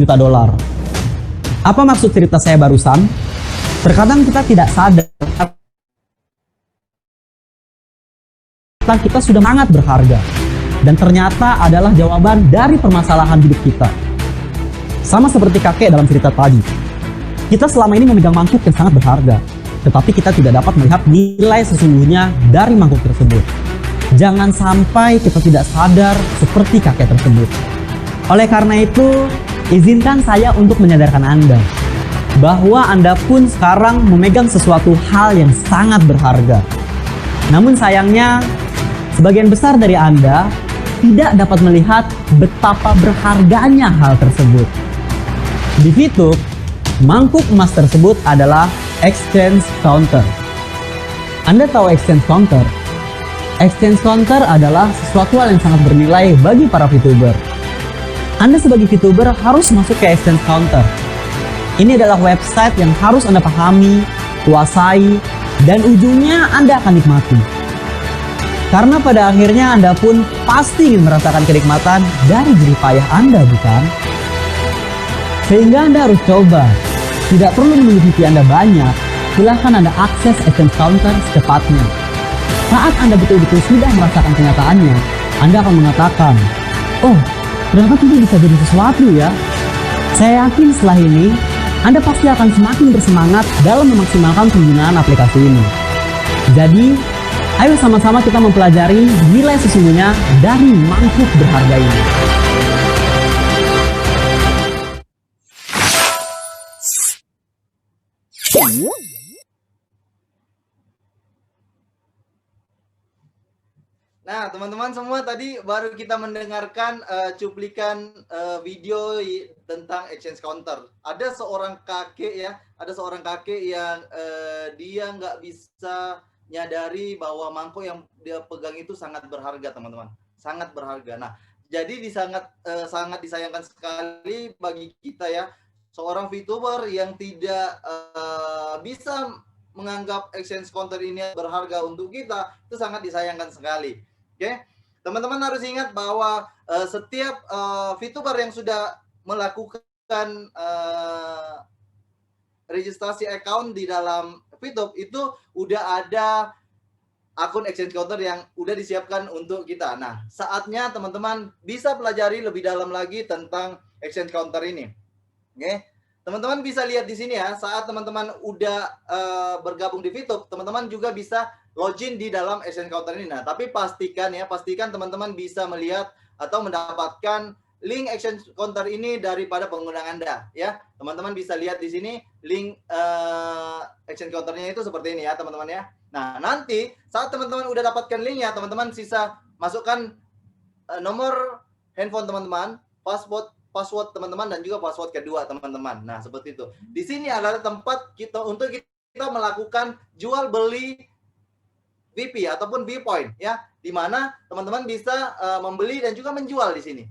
juta dolar. Apa maksud cerita saya barusan? Terkadang kita tidak sadar kita sudah sangat berharga, dan ternyata adalah jawaban dari permasalahan hidup kita. Sama seperti kakek dalam cerita tadi, kita selama ini memegang mangkuk yang sangat berharga, tetapi kita tidak dapat melihat nilai sesungguhnya dari mangkuk tersebut. Jangan sampai kita tidak sadar seperti kakek tersebut. Oleh karena itu, izinkan saya untuk menyadarkan Anda bahwa Anda pun sekarang memegang sesuatu hal yang sangat berharga. Namun sayangnya, sebagian besar dari Anda tidak dapat melihat betapa berharganya hal tersebut. Di VTube, mangkuk emas tersebut adalah exchange counter. Anda tahu exchange counter? Exchange counter adalah sesuatu hal yang sangat bernilai bagi para VTuber. Anda sebagai VTuber harus masuk ke exchange counter. Ini adalah website yang harus Anda pahami, kuasai, dan ujungnya Anda akan nikmati. Karena pada akhirnya Anda pun pasti ingin merasakan kenikmatan dari jerih payah Anda, bukan? Sehingga Anda harus coba. Tidak perlu menunggu VP Anda banyak, silahkan Anda akses exchange counter secepatnya. Saat Anda betul-betul sudah merasakan kenyataannya, Anda akan mengatakan, "Oh, ternyata itu bisa jadi sesuatu ya." Saya yakin setelah ini, Anda pasti akan semakin bersemangat dalam memaksimalkan penggunaan aplikasi ini. Jadi, ayo sama-sama kita mempelajari nilai sesungguhnya dari mangkuk berharga ini. Nah, teman-teman semua, tadi baru kita mendengarkan cuplikan video tentang exchange counter. Ada seorang kakek yang dia nggak bisa nyadari bahwa mangkok yang dia pegang itu sangat berharga, teman-teman. Sangat berharga. Nah, jadi sangat disayangkan sekali bagi kita ya, seorang VTuber yang tidak bisa menganggap exchange counter ini berharga untuk kita, itu sangat disayangkan sekali. Oke, teman-teman harus ingat bahwa setiap VTuber yang sudah melakukan registrasi account di dalam VTube itu udah ada akun exchange counter yang udah disiapkan untuk kita. Nah, saatnya teman-teman bisa pelajari lebih dalam lagi tentang exchange counter ini. Oke, teman-teman bisa lihat di sini ya, saat teman-teman udah bergabung di VTube, teman-teman juga bisa login di dalam exchange counter ini. Nah, tapi pastikan teman-teman bisa melihat atau mendapatkan link exchange counter ini daripada pengguna Anda ya. Teman-teman bisa lihat di sini link exchange counternya itu seperti ini ya, teman-teman ya. Nah, nanti saat teman-teman udah dapatkan linknya, teman-teman sisa masukkan nomor handphone teman-teman, password teman-teman, dan juga password kedua teman-teman. Nah, seperti itu. Di sini adalah tempat kita untuk kita melakukan jual beli VP ataupun V-Point ya, di mana teman-teman bisa membeli dan juga menjual di sini.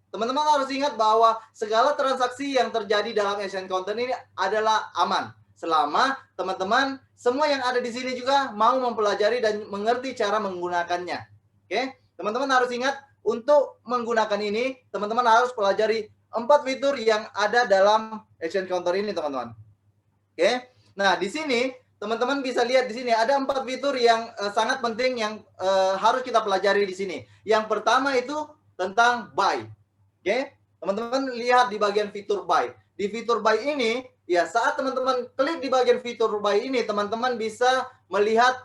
Teman-teman harus ingat bahwa segala transaksi yang terjadi dalam exchange counter ini adalah aman selama teman-teman semua yang ada di sini juga mau mempelajari dan mengerti cara menggunakannya. Oke, teman-teman harus ingat untuk menggunakan ini, teman-teman harus pelajari 4 fitur yang ada dalam exchange counter ini, teman-teman. Oke, nah di sini teman-teman bisa lihat di sini ada 4 fitur yang sangat penting yang harus kita pelajari di sini. Yang pertama itu tentang buy. Oke, teman-teman lihat di bagian fitur buy. Di fitur buy ini, ya saat teman-teman klik di bagian fitur buy ini, teman-teman bisa melihat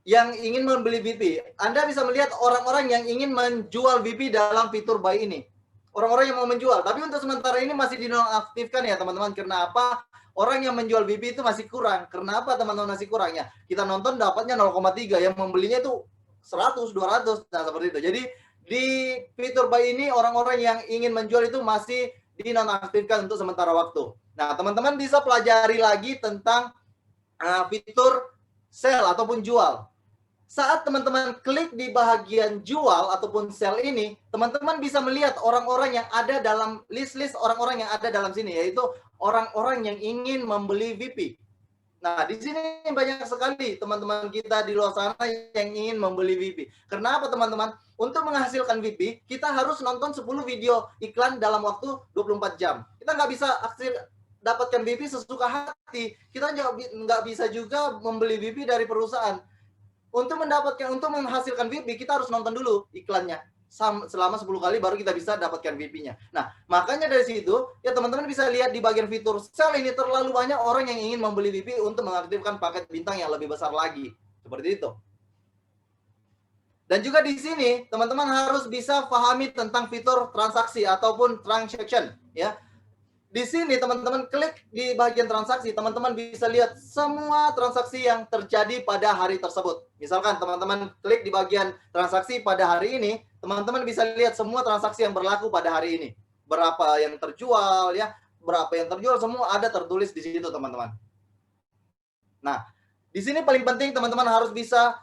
yang ingin membeli VP. Anda bisa melihat orang-orang yang ingin menjual VP dalam fitur buy ini. Orang-orang yang mau menjual. Tapi untuk sementara ini masih dinonaktifkan ya, teman-teman. Karena apa? Orang yang menjual VP itu masih kurang. Kenapa teman-teman masih kurang ya? Kita nonton dapatnya 0,3, yang membelinya itu 100, 200. Nah, seperti itu. Jadi di fitur buy ini orang-orang yang ingin menjual itu masih dinonaktifkan untuk sementara waktu. Nah, teman-teman bisa pelajari lagi tentang fitur sell ataupun jual. Saat teman-teman klik di bagian jual ataupun sell ini, teman-teman bisa melihat orang-orang yang ada dalam list orang-orang yang ada dalam sini, yaitu orang-orang yang ingin membeli VP. Nah, di sini banyak sekali teman-teman kita di luar sana yang ingin membeli VIP. Kenapa teman-teman? Untuk menghasilkan VIP, kita harus nonton 10 video iklan dalam waktu 24 jam. Kita nggak bisa dapatkan VIP sesuka hati. Kita nggak bisa juga membeli VIP dari perusahaan. Untuk menghasilkan VIP, kita harus nonton dulu iklannya. Selama 10 kali baru kita bisa dapatkan VIP-nya. Nah, makanya dari situ, ya teman-teman bisa lihat di bagian fitur sel ini terlalu banyak orang yang ingin membeli VIP untuk mengaktifkan paket bintang yang lebih besar lagi. Seperti itu. Dan juga di sini, teman-teman harus bisa pahami tentang fitur transaksi ataupun transaction. Ya, di sini teman-teman klik di bagian transaksi, teman-teman bisa lihat semua transaksi yang terjadi pada hari tersebut. Misalkan teman-teman klik di bagian transaksi pada hari ini, teman-teman bisa lihat semua transaksi yang berlaku pada hari ini. Berapa yang terjual ya, berapa yang terjual semua ada tertulis di situ teman-teman. Nah, di sini paling penting teman-teman harus bisa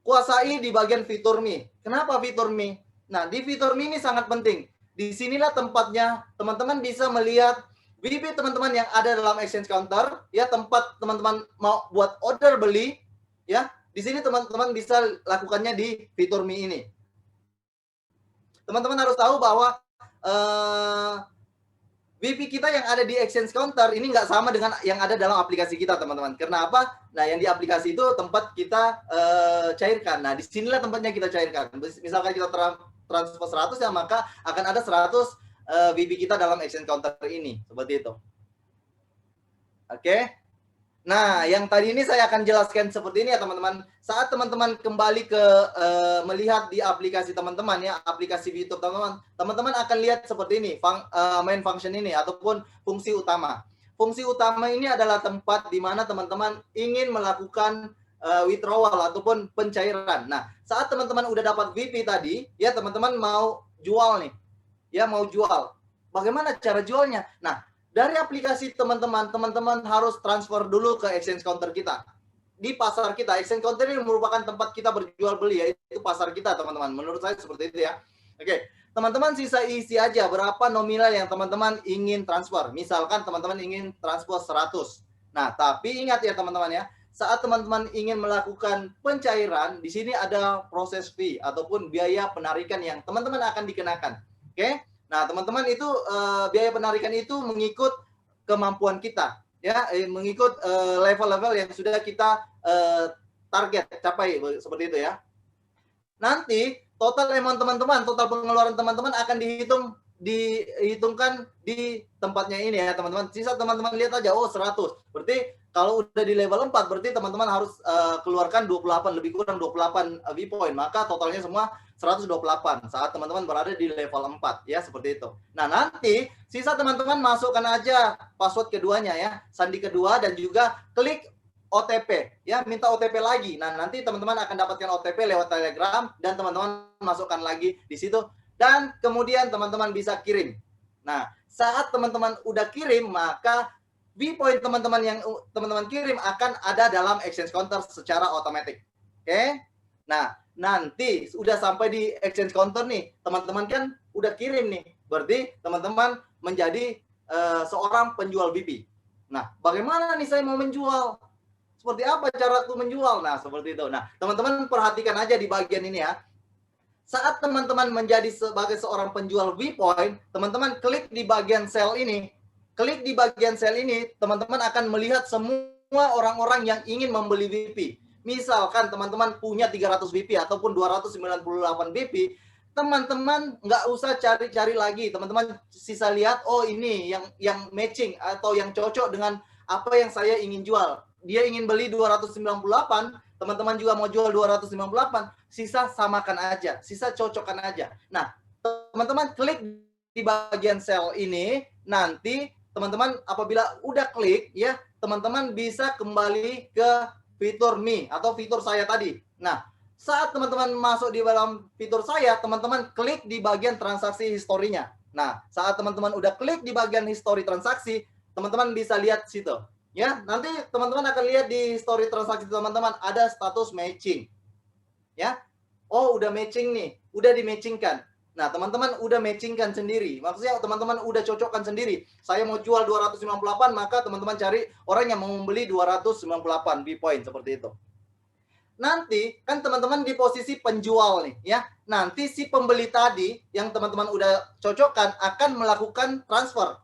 kuasai di bagian fitur Me. Kenapa fitur Me? Nah, di fitur Me ini sangat penting. Disinilah tempatnya teman-teman bisa melihat VIP teman-teman yang ada dalam exchange counter, ya tempat teman-teman mau buat order beli, ya di sini teman-teman bisa lakukannya di fitur Me ini. Teman-teman harus tahu bahwa VIP kita yang ada di exchange counter ini nggak sama dengan yang ada dalam aplikasi kita teman-teman. Kenapa? Nah yang di aplikasi itu tempat kita cairkan. Nah disinilah tempatnya kita cairkan. Misalkan kita transfer 100 ya maka akan ada 100 VIP kita dalam exchange counter ini seperti itu. Oke. Nah yang tadi ini saya akan jelaskan seperti ini ya teman-teman. Saat teman-teman kembali ke melihat di aplikasi teman-teman ya, aplikasi YouTube teman-teman akan lihat seperti ini main function ini ataupun fungsi utama. Fungsi utama ini adalah tempat di mana teman-teman ingin melakukan withdrawal ataupun pencairan. Nah, saat teman-teman udah dapat VIP tadi, ya teman-teman mau jual nih. Ya, mau jual. Bagaimana cara jualnya? Nah, dari aplikasi teman-teman harus transfer dulu ke exchange counter kita. Di pasar kita, exchange counter ini merupakan tempat kita berjual beli, yaitu pasar kita, teman-teman. Menurut saya seperti itu ya. Oke, teman-teman sisa isi aja berapa nominal yang teman-teman ingin transfer. Misalkan teman-teman ingin transfer 100. Nah, tapi ingat ya teman-teman ya, saat teman-teman ingin melakukan pencairan, di sini ada proses fee ataupun biaya penarikan yang teman-teman akan dikenakan. Oke? Nah, teman-teman itu biaya penarikan itu mengikut kemampuan kita, ya, mengikut level-level yang sudah kita target capai seperti itu ya. Nanti total amount teman-teman, total pengeluaran teman-teman akan dihitungkan di tempatnya ini ya teman-teman. Sisa teman-teman lihat aja, oh 100. Berarti kalau udah di level 4 berarti teman-teman harus keluarkan 28 lebih kurang 28 V-point. Maka totalnya semua 128 saat teman-teman berada di level 4 ya seperti itu. Nah, nanti sisa teman-teman masukkan aja password keduanya ya, sandi kedua dan juga klik OTP ya, minta OTP lagi. Nah, nanti teman-teman akan dapatkan OTP lewat Telegram dan teman-teman masukkan lagi di situ dan kemudian teman-teman bisa kirim. Nah, saat teman-teman udah kirim maka V-point teman-teman yang teman-teman kirim akan ada dalam exchange counter secara otomatis. Oke? Nah, nanti udah sampai di exchange counter nih, teman-teman kan udah kirim nih. Berarti teman-teman menjadi seorang penjual VIP. Nah, bagaimana nih saya mau menjual? Seperti apa cara aku menjual? Nah, seperti itu. Nah, teman-teman perhatikan aja di bagian ini ya. Saat teman-teman menjadi sebagai seorang penjual V-point, teman-teman klik di bagian sel ini. Klik di bagian sel ini, teman-teman akan melihat semua orang-orang yang ingin membeli VIP. Misalkan teman-teman punya 300 VIP ataupun 298 VIP, teman-teman nggak usah cari-cari lagi. Teman-teman sisa lihat, oh ini yang matching atau yang cocok dengan apa yang saya ingin jual. Dia ingin beli 298, teman-teman juga mau jual 298, sisa samakan aja, sisa cocokkan aja. Nah, teman-teman klik di bagian sel ini, nanti teman-teman apabila udah klik ya, teman-teman bisa kembali ke fitur Me atau fitur saya tadi. Nah, saat teman-teman masuk di dalam fitur saya, teman-teman klik di bagian transaksi historinya. Nah, saat teman-teman udah klik di bagian histori transaksi, teman-teman bisa lihat situ. Ya, nanti teman-teman akan lihat di histori transaksi teman-teman ada status matching. Ya. Oh, udah matching nih, udah di-matchingkan. Nah, teman-teman udah matchingkan sendiri. Maksudnya teman-teman udah cocokkan sendiri. Saya mau jual 298, maka teman-teman cari orang yang mau membeli 298 B-point seperti itu. Nanti kan teman-teman di posisi penjual nih ya. Nanti si pembeli tadi yang teman-teman udah cocokkan akan melakukan transfer